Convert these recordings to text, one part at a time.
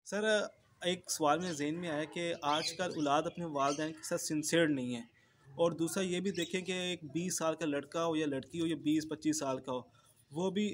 Sir, एक सवाल मेरे ज़हन में आया कि आजकल औलाद अपने वालिदैन के साथ सिंसियर नहीं है। और दूसरा ये भी देखें कि एक 20 साल का लड़का हो या लड़की हो या 20-25 साल का हो, वो भी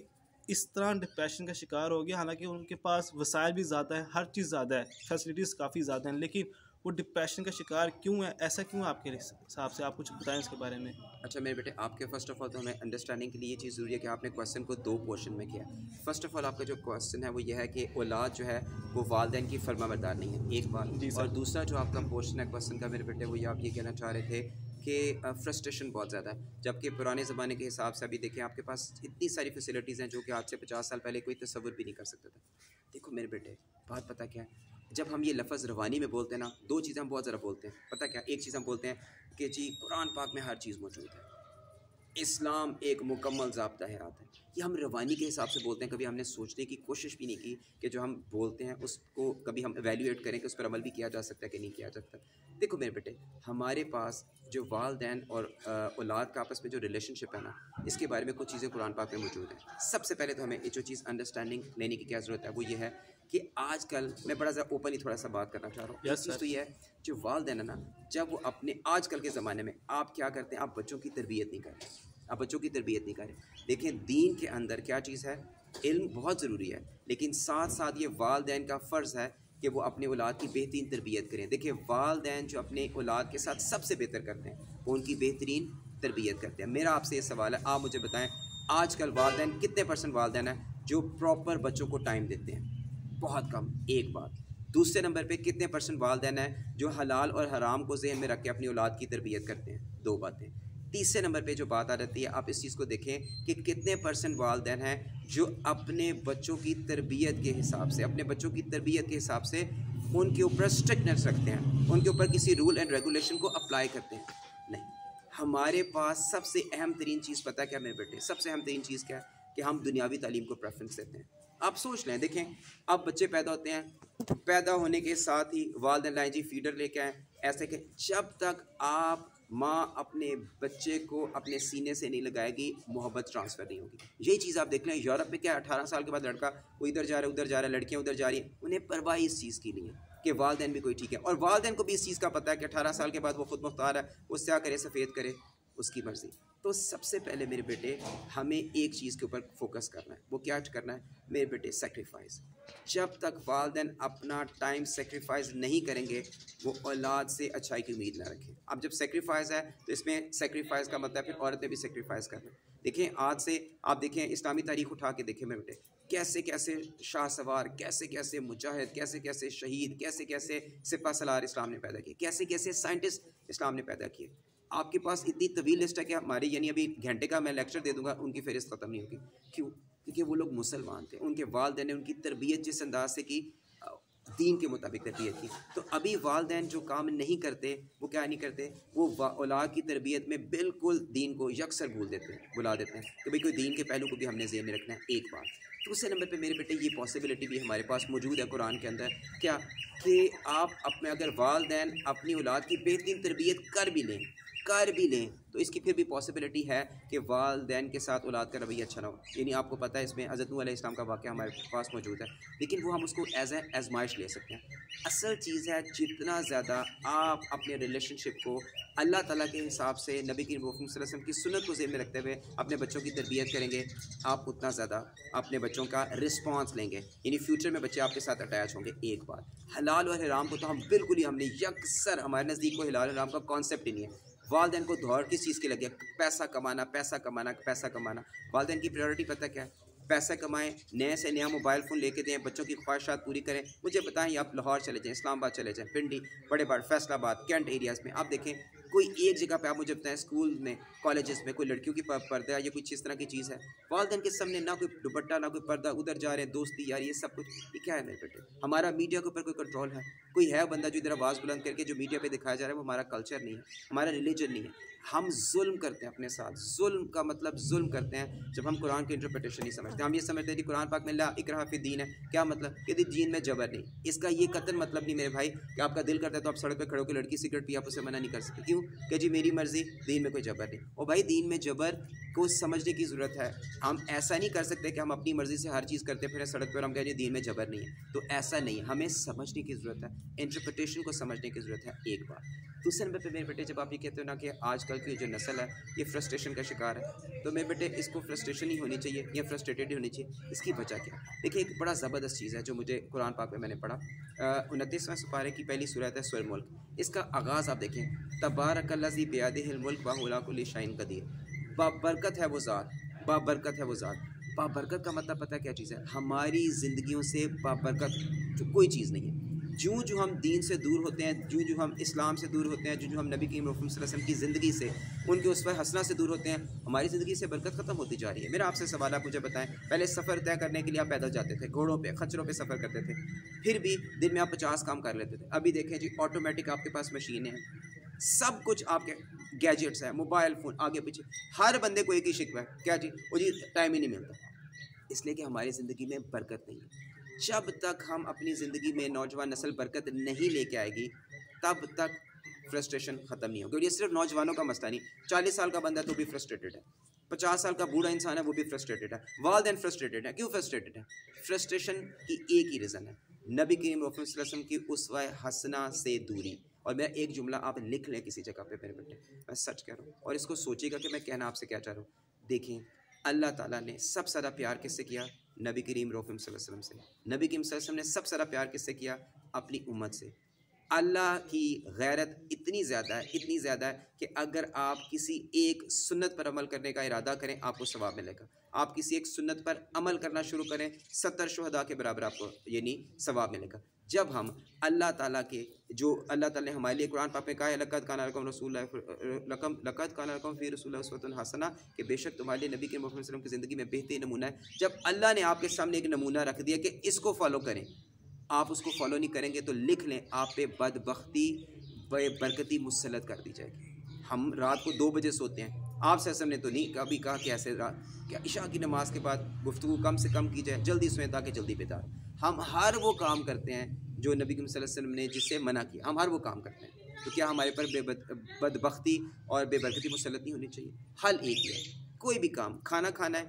इस तरह डिप्रेशन का शिकार हो गया। हालांकि उनके पास वसाइल भी ज़्यादा है, हर चीज़ ज़्यादा है, फैसिलिटीज़ काफ़ी ज़्यादा हैं, लेकिन वो डिप्रेशन का शिकार क्यों है? ऐसा क्यों है आपके हिसाब से? आप कुछ बताएं इसके बारे में। अच्छा मेरे बेटे, आपके फ़र्स्ट ऑफ़ ऑल तो हमें अंडरस्टैंडिंग के लिए ये चीज़ ज़रूरी है कि आपने क्वेश्चन को दो पोर्शन में किया। फ़र्स्ट ऑफ़ ऑल आपका जो क्वेश्चन है वो ये है कि औलाद जो है वो वालिदैन की फर्माबरदार नहीं है, एक बात। जी और सर। दूसरा जो आपका पोर्शन है क्वेश्चन का मेरे बेटे, वो ये आप ये कहना चाह रहे थे कि फ्रस्ट्रेशन बहुत ज़्यादा है। जबकि पुराने ज़माने के हिसाब से अभी देखें आपके पास इतनी सारी फैसिलिटीज़ हैं जो कि आज से 50 साल पहले कोई तसव्वुर भी नहीं कर सकता था। देखो मेरे बेटे, बात पता क्या है, जब हम ये लफ्ज़ रवानी में बोलते हैं ना, दो चीज़ें हम बहुत ज़रा बोलते हैं। पता क्या, एक चीज़ हम बोलते हैं कि जी कुरान पाक में हर चीज़ मौजूद है, इस्लाम एक मुकम्मल ज़ाब्ता हयात है। ये हम रवानी के हिसाब से बोलते हैं, कभी हमने सोचने की कोशिश भी नहीं की कि जो हम बोलते हैं उसको कभी हम एवेल्यूएट करें कि उस पर अमल भी किया जा सकता है कि नहीं किया जा सकता। देखो मेरे बेटे, हमारे पास जो वालिदैन और औलाद का आपस में जो रिलेशनशिप है ना, इसके बारे में कुछ चीज़ें कुरान पाक में मौजूद हैं। सबसे पहले तो हमें ये जो चीज़ अंडरस्टैंडिंग लेने की क्या ज़रूरत है वो ये है कि आजकल मैं बड़ा ज़रा ओपनली थोड़ा सा बात करना चाह रहा हूँ। एक चीज़ तो ये है, जो वालिदैन है ना, जब वो अपने आजकल के ज़माने में आप क्या करते हैं, आप बच्चों की तरबियत नहीं कर रहे, आप बच्चों की तरबियत नहीं करें। देखें दीन के अंदर क्या चीज़ है, इल्म बहुत ज़रूरी है, लेकिन साथ साथ ये वालिदैन का फ़र्ज़ है कि वो अपने औलाद की बेहतरीन तरबियत करें। देखिए वालिदैन जो अपने औलाद के साथ सबसे बेहतर करते हैं वो उनकी बेहतरीन तरबियत करते हैं। मेरा आपसे ये सवाल है, आप मुझे बताएं आजकल वालिदैन कितने % वालिदैन हैं जो प्रॉपर बच्चों को टाइम देते हैं? बहुत कम, एक बात। दूसरे नंबर पे कितने % वालिदैन हैं जो हलाल और हराम को ज़हन में रख के अपनी औलाद की तरबियत करते हैं? दो बातें। तीसरे नंबर पे जो बात आ जाती है, आप इस चीज़ को देखें कि कितने % वालिदैन हैं जो अपने बच्चों की तरबियत के हिसाब से, अपने बच्चों की तरबियत के हिसाब से उनके ऊपर स्ट्रिक्टनेस रखते हैं, उनके ऊपर किसी रूल एंड रेगुलेशन को अप्लाई करते हैं? नहीं। हमारे पास सबसे अहम तरीन चीज़ पता है क्या मेरे बेटे, सबसे अहम तरीन चीज़ क्या है कि हम दुनियावी तालीम को प्रेफरेंस देते हैं। आप सोच लें, देखें अब बच्चे पैदा होते हैं, पैदा होने के साथ ही वालिदैन लाएं जी फीडर लेके आएँ, ऐसे कि जब तक आप माँ अपने बच्चे को अपने सीने से नहीं लगाएगी मोहब्बत ट्रांसफ़र नहीं होगी। यही चीज़ आप देख लें यूरोप में, क्या 18 साल के बाद लड़का वो इधर जा रहा है उधर जा रहा है, लड़कियाँ उधर जा रही हैं, उन्हें परवाह इस चीज़ की नहीं है कि वालिदैन भी कोई ठीक है। और वालिदैन को भी इस चीज़ का पता है कि 18 साल के बाद वो खुद मुख्तार है, वो स्याह करे सफ़ेद करे उसकी मर्ज़ी। तो सबसे पहले मेरे बेटे हमें एक चीज़ के ऊपर फोकस करना है, वो क्या करना है मेरे बेटे? सेक्रीफाइस। जब तक वालिदैन अपना टाइम सेक्रीफाइस नहीं करेंगे वो औलाद से अच्छाई की उम्मीद ना रखें। अब जब सेक्रीफाइस है तो इसमें सेक्रीफाइस का मतलब फिर औरतें भी सेक्रीफाइस करना। देखें आज से आप देखें इस्लामी तारीख उठा के देखें मेरे बेटे, कैसे कैसे शाह सवार, कैसे कैसे मुजाहिद, कैसे कैसे शहीद, कैसे कैसे सिपा सलार इस्लाम ने पैदा किए, कैसे कैसे साइंटिस्ट इस्लाम ने पैदा किए। आपके पास इतनी तवील लिस्ट है कि हमारी यानी अभी घंटे का मैं लेक्चर दे दूंगा, उनकी फहरिस्त ख़त्म नहीं होगी। क्यों? क्योंकि वो लोग मुसलमान थे, उनके वालिदैन ने उनकी तरबियत जिस अंदाज से की, दीन के मुताबिक तरबियत की। तो अभी वालिदैन जो काम नहीं करते वो क्या नहीं करते, वो औलाद की तरबियत में बिल्कुल दीन को यकसर भूल देते हैं, भुला देते हैं कि भाई कोई दीन के पहलू को भी हमने ज़हन में रखना है, एक बात। दूसरे नंबर पे मेरे बेटे ये पॉसिबिलिटी भी हमारे पास मौजूद है कुरान के अंदर, क्या कि आप अपने अगर वालिदैन अपनी औलाद की बेहतरीन तरबियत कर भी लें तो इसकी फिर भी पॉसिबिलिटी है कि वालिदैन के साथ औलाद का रवैया अच्छा ना हो। यानी आपको पता है इसमें हज़रत नूह अलैहिस्सलाम का वाक़या हमारे पास मौजूद है, लेकिन वो हम उसको एज़ ए आज़माइश ले सकते हैं। असल चीज़ है जितना ज़्यादा आप अपने रिलेशनशिप को अल्लाह ताला के हिसाब से, नबी की सल्लल्लाहु अलैहि वसल्लम की सुन्नत को ज़हन में रखते हुए अपने बच्चों की तरबियत करेंगे, आप उतना ज़्यादा अपने बच्चों का रिस्पॉन्स लेंगे, यानी फ्यूचर में बच्चे आपके साथ अटैच होंगे। एक बात, हलाल और हराम को तो हम बिल्कुल ही हमने यकसर, हमारे नज़दीक को हलाल हराम का कॉन्सेप्ट ही नहीं है। वालिदैन को दौड़ किस चीज़ के लगे? पैसा कमाना, पैसा कमाना, पैसा कमाना। वालिदैन की प्रायोरिटी पता क्या है? पैसा कमाएं, नए से नया मोबाइल फ़ोन लेके दें, बच्चों की ख्वाहिशात पूरी करें। मुझे बताएं, आप लाहौर चले जाएं, इस्लामाबाद चले जाएं, पिंडी, बड़े फैसलाबाद, कैंट एरियाज़ में आप देखें कोई एक जगह पे आप मुझे बताएं स्कूल में, कॉलेजेस में कोई लड़कियों की पर्दा या कुछ इस तरह की चीज़ है? वालिदैन के सामने ना कोई दुपट्टा ना कोई पर्दा, उधर जा रहे हैं दोस्ती यार, ये सब कुछ ये क्या है मेरे बेटे? हमारा मीडिया के ऊपर कोई कंट्रोल है? कोई है बंदा जो इधर आवाज़ बुलंद करके जो मीडिया पे दिखाया जा रहा है? वो हमारा कल्चर नहीं है, हमारा रिलीजन नहीं है। हम जुल्म करते हैं अपने साथ। जुल्म का मतलब जुल्म करते हैं जब हम कुरान की इंटरप्रिटेशन नहीं समझते। हम ये समझते हैं कि कुरान पाक में ला इकराह फी दीन है, क्या मतलब कि दीन में जबर नहीं। इसका ये कतई मतलब नहीं मेरे भाई कि आपका दिल करता है तो आप सड़क पे खड़े होकर लड़की सिगरेट पी आप उसे मना नहीं कर सकते। क्यों? कि जी मेरी मर्ज़ी, दीन में कोई जबर नहीं। और भाई दीन में जबर को समझने की ज़रूरत है। हम ऐसा नहीं कर सकते कि हम अपनी मर्ज़ी से हर चीज़ करते फिर सड़क पर हम कहें दीन में जबर नहीं है, तो ऐसा नहीं है। हमें समझने की ज़रूरत है, इंटरप्रिटेशन को समझने की ज़रूरत है, एक बात। दूसरे नंबर पे मेरे बेटे, जब आप ये कहते हो ना कि आजकल की जो नस्ल है ये फ्रस्ट्रेशन का शिकार है, तो मेरे बेटे इसको फ्रस्ट्रेशन ही होनी चाहिए या फ्रस्ट्रेटेड ही होनी चाहिए। इसकी वजह क्या है? देखिए, एक बड़ा ज़बरदस्त चीज़ है जो मुझे कुरान पाक में मैंने पढ़ा। 29वां सुपारे की पहली सूरत है सूरह मुल्क। इसका आगाज़ आप देखें, तबारकल्लज़ी बियदिहिल मुल्क व हुवा अला कुल्लि शैइन क़दीर। बाबरकत है वो ज़ात, बाबरकत है वो ज़ात। बाबरकत का मतलब पता है क्या चीज़ है? हमारी ज़िंदगियों से बाबरकत जो कोई चीज़ नहीं है। जो जो हम दीन से दूर होते हैं, जो जो हम इस्लाम से दूर होते हैं, जो जो हम नबी करीम सल्लल्लाहु अलैहि वसल्लम की ज़िंदगी से, उनके उसवा हसना से दूर होते हैं, हमारी ज़िंदगी से बरकत ख़त्म होती जा रही है। मेरा आपसे सवाल, आप मुझे बताएं, पहले सफ़र तय करने के लिए आप पैदल जाते थे, घोड़ों पे, खच्चरों पे सफ़र करते थे, फिर भी दिन में आप 50 काम कर लेते थे। अभी देखें जी, ऑटोमेटिक आपके पास मशीनें हैं, सब कुछ आपके गैजेट्स हैं, मोबाइल फ़ोन आगे पीछे। हर बंदे को एक ही शिकवा है, क्या जी? वो जी टाइम ही नहीं मिलता, इसलिए कि हमारी ज़िंदगी में बरकत नहीं है। जब तक हम अपनी ज़िंदगी में नौजवान नस्ल बरकत नहीं लेके आएगी, तब तक फ्रस्ट्रेशन ख़त्म नहीं होगी। और ये सिर्फ नौजवानों का मसला नहीं, 40 साल का बंदा तो भी फ्रस्ट्रेटेड है, 50 साल का बूढ़ा इंसान है वो भी फ्रस्ट्रेटेड है, वालिदैन फ्रस्ट्रेटेड है। क्यों फ्रस्ट्रेटेड है? फ्रस्ट्रेशन की एक ही रीज़न है, नबी करीम सल्लल्लाहु अलैहि वसल्लम की उस्वा हसना से दूरी। और मैं एक जुमला आप लिख लें किसी जगह पे मेरे बेटे, मैं सच कह रहा हूँ, और इसको सोचिएगा कि मैं कहना आपसे क्या चाह रहा हूँ। देखें, अल्लाह ताला ने सबसे ज़्यादा प्यार किससे किया? नबी करीम सल्लल्लाहु अलैहि वसल्लम से। नबी करीम सल्लल्लाहु अलैहि वसल्लम ने सबसे ज़्यादा प्यार किससे किया? अपनी उम्मत से। अल्लाह की गैरत इतनी ज़्यादा है, इतनी ज़्यादा है कि अगर आप किसी एक सुन्नत पर अमल करने का इरादा करें, आपको सवाब मिलेगा। आप किसी एक सुन्नत पर अमल करना शुरू करें, 70 शुहदा के बराबर आपको यानी सवाब मिलेगा। जब हम अल्लाह ताला के, जो अल्लाह ताला ने हमारे लिए कुरान पाक में कहा है, लक़द काना लकुम फ़ी रसूलिल्लाहि उस्वतुन हसना, कि बेशक तुम्हारे लिए नबी के मोहम्मद सल्लल्लाहु अलैहि वसल्लम की ज़िंदगी में बेहतरीन नमूना है। जब अल्लाह ने आपके सामने एक नमूना रख दिया कि इसको फॉलो करें, आप उसको फॉलो नहीं करेंगे तो लिख लें, आप पे बदबख्ती बरकती मुसल्लत कर दी जाएगी। हम रात को 2 बजे सोते हैं, आप सल्लल्लाहु ने तो नहीं कभी कहा कि ऐसे रात क्या इशा की नमाज के बाद गुफ्तगू कम से कम की जाए, जल्दी सोएं ताकि जल्दी बेदार। हम हर वो काम करते हैं जो नबी सल्लल्लाहु अलैहि वसल्लम ने जिससे मना किया, हम हर वो काम करते हैं। तो क्या हमारे पर बदबख्ती और बेबरकती मुसल्लत नहीं होनी चाहिए? हल एक ही है, कोई भी काम, खाना खाना है,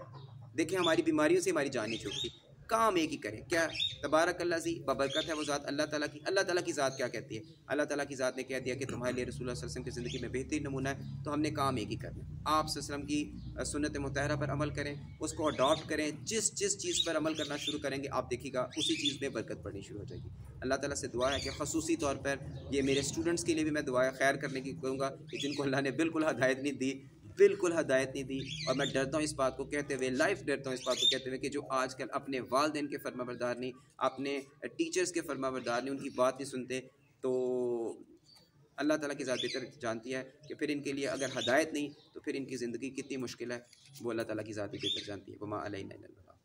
देखिए हमारी बीमारियों से हमारी जान नहीं छूटती, काम एक ही करें। क्या? तबारकल्लाज़ी बबरकत है वो ज़ात अल्लाह ताला की। अल्लाह ताला की ज़ात क्या कहती है? अल्लाह ताला की ज़ात ने कह दिया कि तुम्हारे लिए रसूलुल्लाह सल्लल्लाहु अलैहि वसल्लम की ज़िंदगी में बेहतरीन नमूना है, तो हमने काम एक ही करना है। आप सल्लल्लाहु अलैहि वसल्लम की सुन्नत मुतहरा पर अमल करें, उसको अडॉप्ट करें। जिस जिस चीज़ पर अमल करना शुरू करेंगे, आप देखिएगा उसी चीज़ में बरकत पड़नी शुरू हो जाएगी। अल्लाह ताला से दुआ है कि ख़ुसूसी तौर पर ये मेरे स्टूडेंट्स के लिए भी मैं दुआ खैर करने की कहूँगा कि जिनको अल्लाह ने बिल्कुल हिदायत नहीं दी, बिल्कुल हिदायत नहीं दी। और मैं डरता हूँ इस बात को कहते हुए, लाइफ डरता हूँ इस बात को कहते हुए कि जो आजकल अपने वालिदैन के फरमाबरदार नहीं, अपने टीचर्स के फरमाबरदार नहीं, उनकी बात नहीं सुनते, तो अल्लाह ताला की ज़ात बेहतर जानती है कि फिर इनके लिए अगर हिदायत नहीं तो फिर इनकी ज़िंदगी कितनी मुश्किल है, वो अल्लाह ताला की ज़ात ही बेहतर जानती है। वमा अलैना इल्लल बलाग।